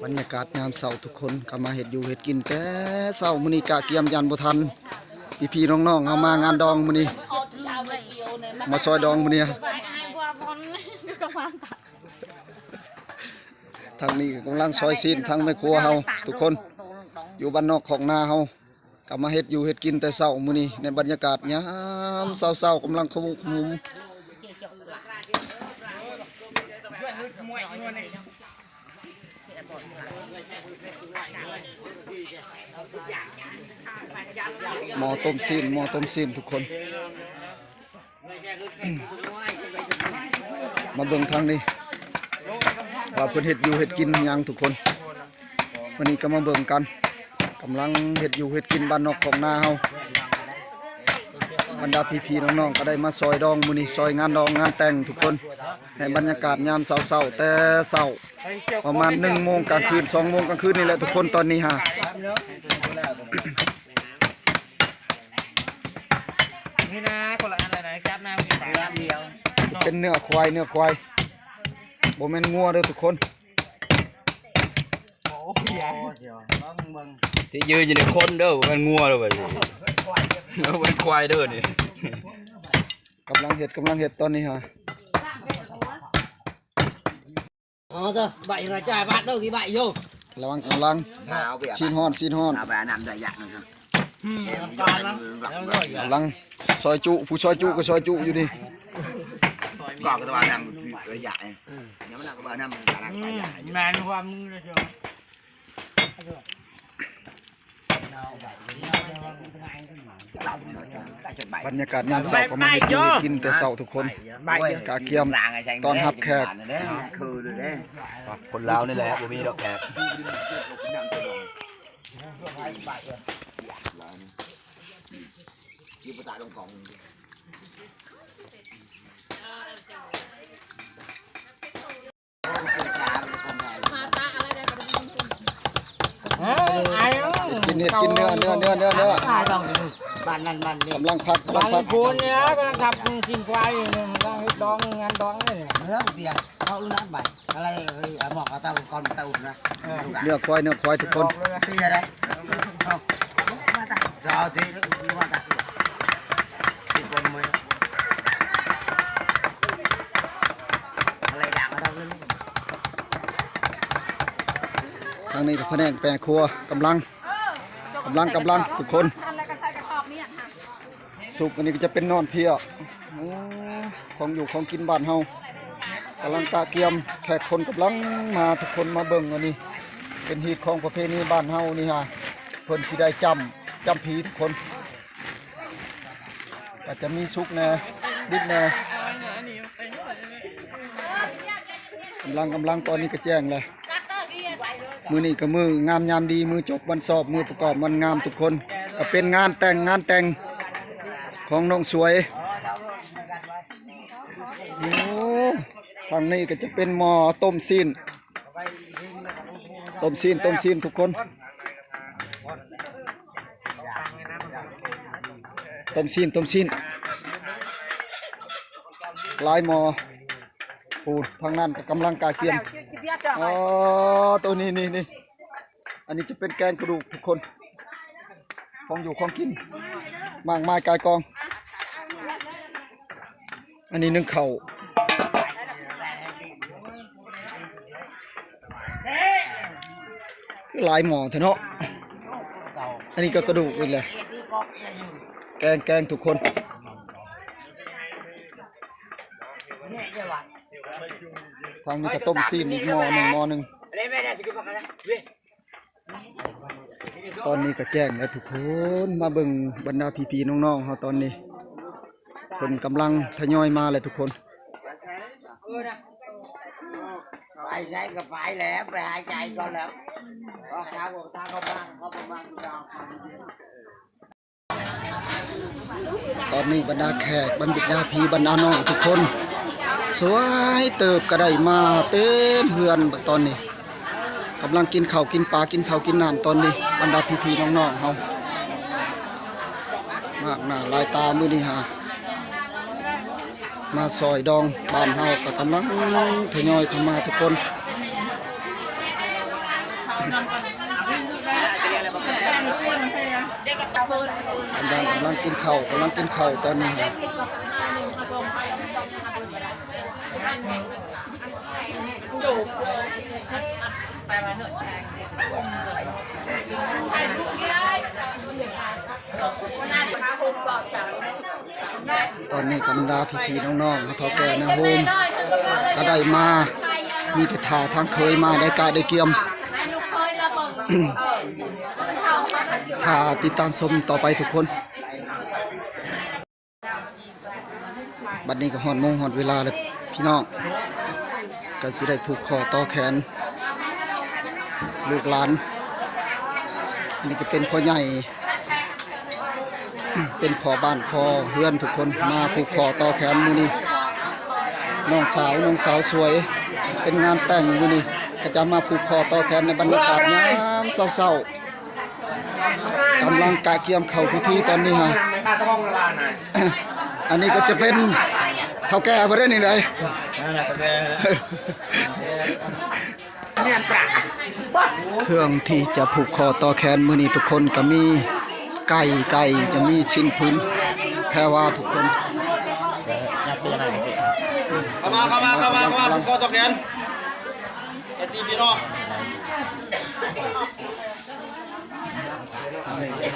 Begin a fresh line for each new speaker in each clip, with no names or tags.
บรรยากาศยามเช้าทุกคนก็มาเฮ็ดอยู่เฮ็ดกินแต่เช้ามื้อนี้กะเกียมยันบ่ทันพี่ๆน้องๆเอามางานดองมื้อนี้มาซอยดองมื้อนี้ทางนี้กำลังซอยซีนทางแม่ครัวเฮาทุกคนอยู่บ้านนอกของนาเฮาก็มาเฮ็ดอยู่เฮ็ดกินแต่เช้ามื้อนี้ในบรรยากาศยามเช้าๆกำลังขมุกขมุมหม้อต้มซีนทุกคนมาเบิ่งทางนี้ว่าเพิ่นเฮ็ดอยู่เฮ็ดกินหยังทุกคนวันนี้ก็มาเบิ่งกันกำลังเฮ็ดอยู่เฮ็ดกินบ้านนอกของนาเฮาบรรดาพี่ๆน้องๆก็ได้มาซอยดองมื้อนี้ซอยงานดองงานแต่งทุกคนในบรรยากาศยามเช้าๆแต่เช้าประมาณ1 โมงกลางคืน2 โมงกลางคืนนี่แหละทุกคนตอนนี้ฮะ
นี่นะคนละอันเลยนะแก๊บน้ำกินน้ำเดียว
เป็นเนื้อควายบ่แม่นงัวเด้อทุกคน
ที่ยืนอยู่ในคนเด้อมันงัวเด้อแบบนี้มันควายเด้อนี่
กำลังเห็ดตอนนี้ฮะ
อ๋อเจ้าใบกระจายบาดเด้อกี่ใบโย่
ระวังกำลังซีนฮ้อน
เอาไปน้ำได้ยากนะครับ
กำลังซอยจุผู้ซอยจุก็ซอยจุอยู่ดิ
ก็กระบาน้ำได้ยากเนี่ยมันกระบาน้ำได้ยาก
แมนความมือเลยเจ้า
บรรยากาศยามเช้าก็มาเฮ็ดอยู่กินแต่เช้าทุกคนกาเกียมตอนรับแขก
คนลาวนี่แหละบ่มีดอกแขก
ยืมตาลงกล่อง
กินเห็ดกินเนื้อ
บ้านนั่นบ้านนี่
กำลังพัก
กูเนี่ยกำลังทำกินควายเนี่ยกำลังดองงานดองนี่
เนื้อเตียงเขาลุ้นน้ำใบอะไรหมอกเต้าก่อนเต้านะ
เนื้อควายทุกคน
ตีอะไรมาตาเราตีแล้วมาตาตีคนมืออะไรด่างมาเต้าเลย
ทางนี้ก็แผนกแปรครัวกำลังทุกคนสุกอันนี้ก็จะเป็นนอนเพียของอยู่ของกินบ้านเฮากำลังตาเกียมแขกคนกำลังมาทุกคนมาเบิ่งอันนี้เป็นฮีตของประเพณีบ้านเฮานี่ฮะเพิ่นสิได้จำผีทุกคนอาจจะมีสุกแน่ดิบแน่กำลังตอนนี้ก็แจ้งเลยมือนี้ก็มืองามยามดีมือจบวันสอบมือประกอบวันงามทุกคนก็เป็นงานแต่งของน้องสวยโอ้ทางนี้ก็จะเป็นหม้อต้มซีนทุกคนต้มซีนลายหม้อปูทางนั้นก็กำลังกาเกียมอ๋อตัวนี้อันนี้จะเป็นแกงกระดูกทุกคนของอยู่ของกินมากมายกายกองอันนี้นึ่งเข่าลายหมอเถอะเนาะอันนี้ก็กระดูกอีกเลยแกงทุกคนทางนี้ก็ต้มซีนอีกหม้อหนึ่งตอนนี้ก็แจ้งแล้วทุกคนมาเบิ่งบรรดาพี่ๆน้องๆเขาตอนนี้คนกำลังทยอยมาเลยทุกคน
ไปใช้กับไปแล้วไปหายใจก่อนแล้วก็เท้าเขาบ้าง
ตอนนี้บรรดาแขกบรรดาพี่บรรดาน้องทุกคนสวยเติบก็ได้มาเต็มเฮือนตอนนี้กำลังกินข้าวกินปลากินข้าวกินน้ำตอนนี้บรรดาพี่ๆน้องๆเขามากหน้าลายตามือนี่ฮะมาซอยดองบ้านเฮาก็กำลังทยอยเข้ามาทุกคน กำลังกินข้าวตอนนี้ครับตอนนี้กำลังพิธีน้องๆเขาเท่าแก่นะโฮมก็ได้มามีทิศทางทางเคยมาได้กายได้เกียมถ้าติดตามชมต่อไปทุกคนบัดนี้ก็ฮอดโมงฮอดเวลาเลยพี่น้องก็สิได้ผูกคอต่อแขนลูกหลานอันนี้ก็เป็นพ่อใหญ่เป็นพ่อบ้านพ่อเพื่อนทุกคนมาผูกคอต่อแขนมื้อนี้น้องสาวสวยเป็นงานแต่งมื้อนี้ก็จะมาผูกคอต่อแขนในบรรยากาศยามเศร้าๆกำลังกะเกียมเข้าพิธีตอนนี้ฮะอันนี้ก็จะเป็นเฒ่าแก่บ่ได้นี่เลยเครื่องที่จะผูกคอต่อแขนมื้อนี้ทุกคนก็มีไก่จะมีชิ้นพื้นแพรว่าทุกคน
เข้ามาผูกคอตอกแขนไอ้ตีพี่น้อง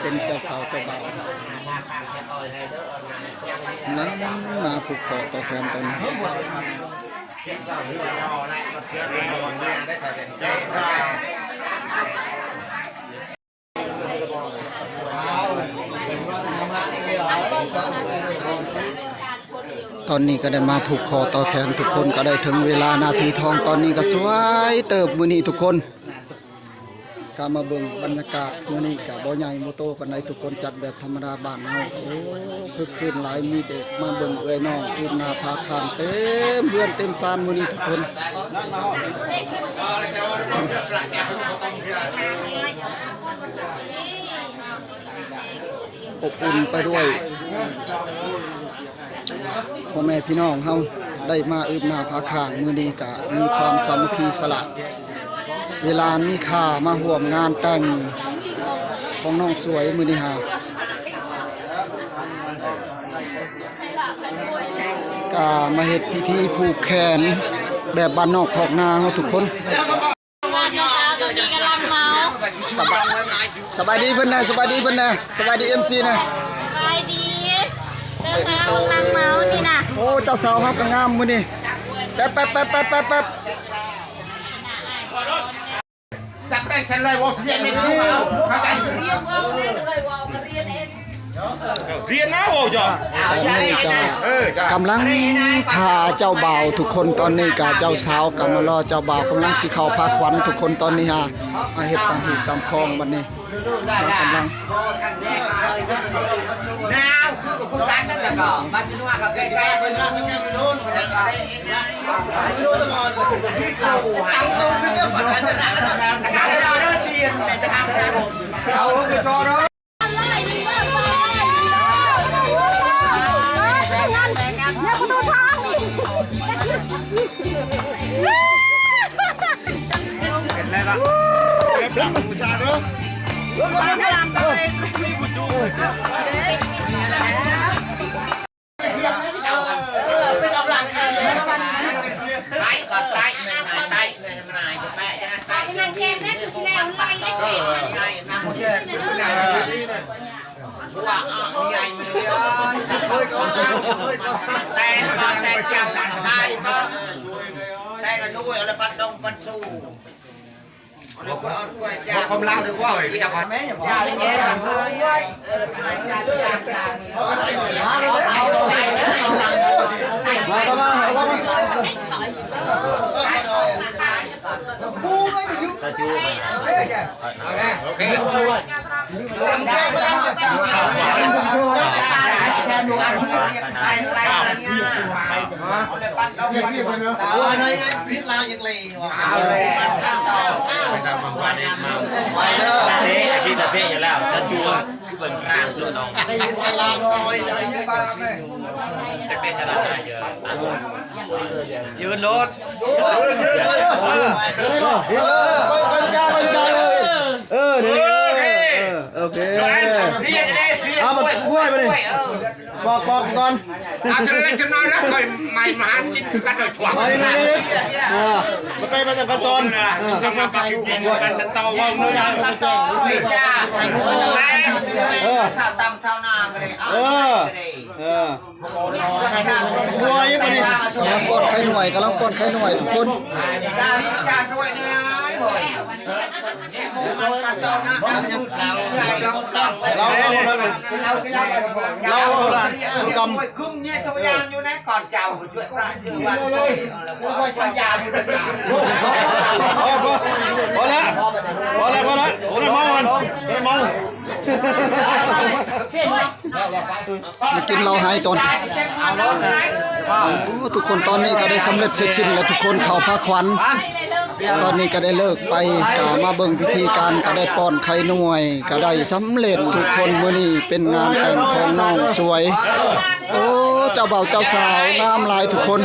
เป็นเจ้าสาวเจ้าบ่าวนั้นมาผูกคอต่อแขนตอนนี้ตอนนี้ก็ได้มาผูกคอต่อแขนทุกคนก็ได้ถึงเวลานาทีทองตอนนี้ก็สวยเติบมื้อนี้ทุกคนก็มาเบิ่งบรรยากาศมื้อนี้ก็บ่ใหญ่บ่โตปานใดทุกคนจัดแบบธรรมดาบ้านเฮาโอ้คือคืนหลายมีแต่มาเบิ่งเอ้ยน้องคืนหน้าพาคานเต็มเรือนเต็มศาลมื้อนี้ทุกคนอบอุ่นไปด้วยพ่อแม่พี่น้องเฮาได้มาอึบหน้าพาข้างมื้อนี้ก็มีความสามัคคีสละเวลามีค่ามาร่วมงานแต่งของน้องสวยมื้อนี้ฮะก็มาเฮ็ดพิธีผูกแขนแบบบ้านนอกขอกนาเฮาทุกคนสบายดีเพิ่นนะสบายดี MC นะ
สบายดีเดินทางนั่งเมาส์นี่นะ
โอ้เจ้าสาวเฮาก็งามมื้อนี้แป๊บ
จับได้ฉันเลยวอเรียนไม่รู้เข้าใจเรียนนะโอ้จ้ะ
กำลังพาเจ้าบ่าวทุกคนตอนนี้กับเจ้าสาวกำลังรอเจ้าบ่าวกำลังสิเข้าพาขวัญทุกคนตอนนี้ฮะมาเฮ็ดตามหีบตามคลองบัดนี้กำลัง
นาวคือกับผู้การนั่นแต่ก่อนบ้านที่นู่นกับแกไปนู่นไปนู่นตะมอนกับพี่กูจังตู้คือเรื่องปัจจัยนะตะการเราเรื่องเตียนตะการเราเอาไปก่อนเนาะบูชาเนาะเป็นเอาหลังไล่ก่อนไล่ไล่มันนายจะแปะจะไล่นางแก้มได้คือชิแล้วไล่ได้แก่ไล่นางแก้มไล่ว่าใหญ่แต่เจ้าต่างไทยก็แต่ก็ช่วยอะไรปัดดงปัดสู้ความรักหรือว่าก็อยากแม่อย่าบอกอย่าแย่กูไม่ได้ยุ่งโอเคพิษลาอย่างไรไปตามมาว่าเนี่ยมา
พี่ตะเพียอยู่แล้วจะจูเบิ่งร่างตัวน้องจะเป็นฉลาดเยอะยืนรถ
ไปดิบอกก่อน
เอาจะเล่นจะนอนแล้วเคยไม่มาหันกินกันโดยถ่วง
ไปดิมันไปมาจากขั้นตอน
กำลังกินกันเตาว่างเลยนะต่อจ้าแล้วสาวตำชาวนาก็ได้
บัวยังไง
กำลังป้อนไข่หน่วยกำลังป้อนไข่หน่วยทุกคน
จ้าด้วยเนี่ยมันฟันตอนนะเรากำคุ้มเนี่ยตัวยางอยู่นะก่อนเจ้าช่วยพระช่วยวันเลยแล้วก็ช่วยยาอยู่ตรงนี้
พอแล้วเมามันเมา
มากินเราหายตอนทุกคนตอนนี้ก็ได้สำเร็จเสร็จสิ้นแล้วทุกคนเข้าพระขวัญตอนนี้ก็ได้เลิกไปกามาเบิ่งพิธีการก็ได้ป้อนไข่หน่วยก็ได้สำเร็จทุกคนมื้อนี้เป็นงานแต่งของน้องสวยโอ้เจ้าบ่าวเจ้าสาวงามหลายทุกคน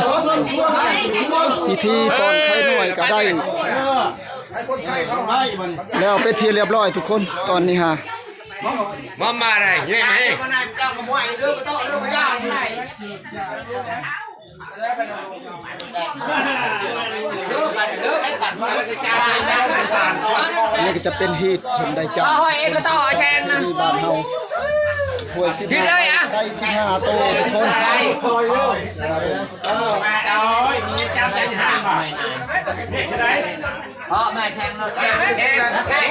พิธีป้อนไข่หน่วยก็ได้แล้วไปที่เรียบร้อยทุกคนตอนนี้ฮะ
มาอะไรเฮ้ยเฮ้ยมาไหนต้องขโมยเรื่องก็ต้องเรื่องก็ยากไหน
นี่ก็จะเป็นฮีทผมได้จ้า
เฮ้ยเอ็นก็ต่อแชงนะ
ที่บ้านเฮาถ้วย15ไก่15โตทุกคน
แม่เอามีจำใจห้ามบ่เนี่ยจะได้เพราะแม่แทงเราแทงแทง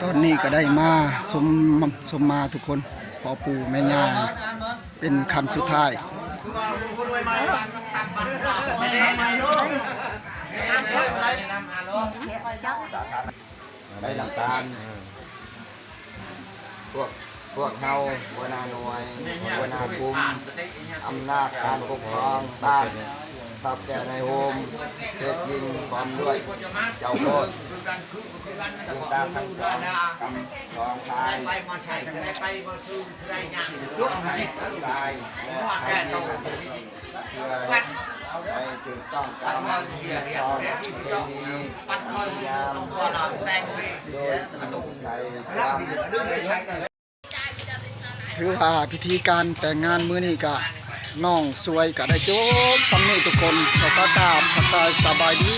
ตอนนี้ก็ได้มาสมมาทุกคนพ่อปู่แม่ย่าเป็นคันสุดท้าย
ได้หลักการพวกเฮาหัวหน้าหน่วยหัวหน้ากลุ่มอำนาจการปกครองบ้านทับแก่ในโฮมเทศยิงพร้อมด้วยเจ้าโคตรตุตาทั้งสองกำสองทาย
ไปมาใช้ได้ไปมาซื้อได้ยัง
ทุกให้ทายและให้ดีเพื่อให้ถูกต้องตามหลักเรียนตอนเป็นดี
ปัดคอยต้องพอเราแต่ง
โดยใช้ความ
ถือว่าพิธีการแต่งงานมื้อนี้ก็น้องสวยก็ได้จบสำเร็จทุกคนขอกราบทักทายสบายดี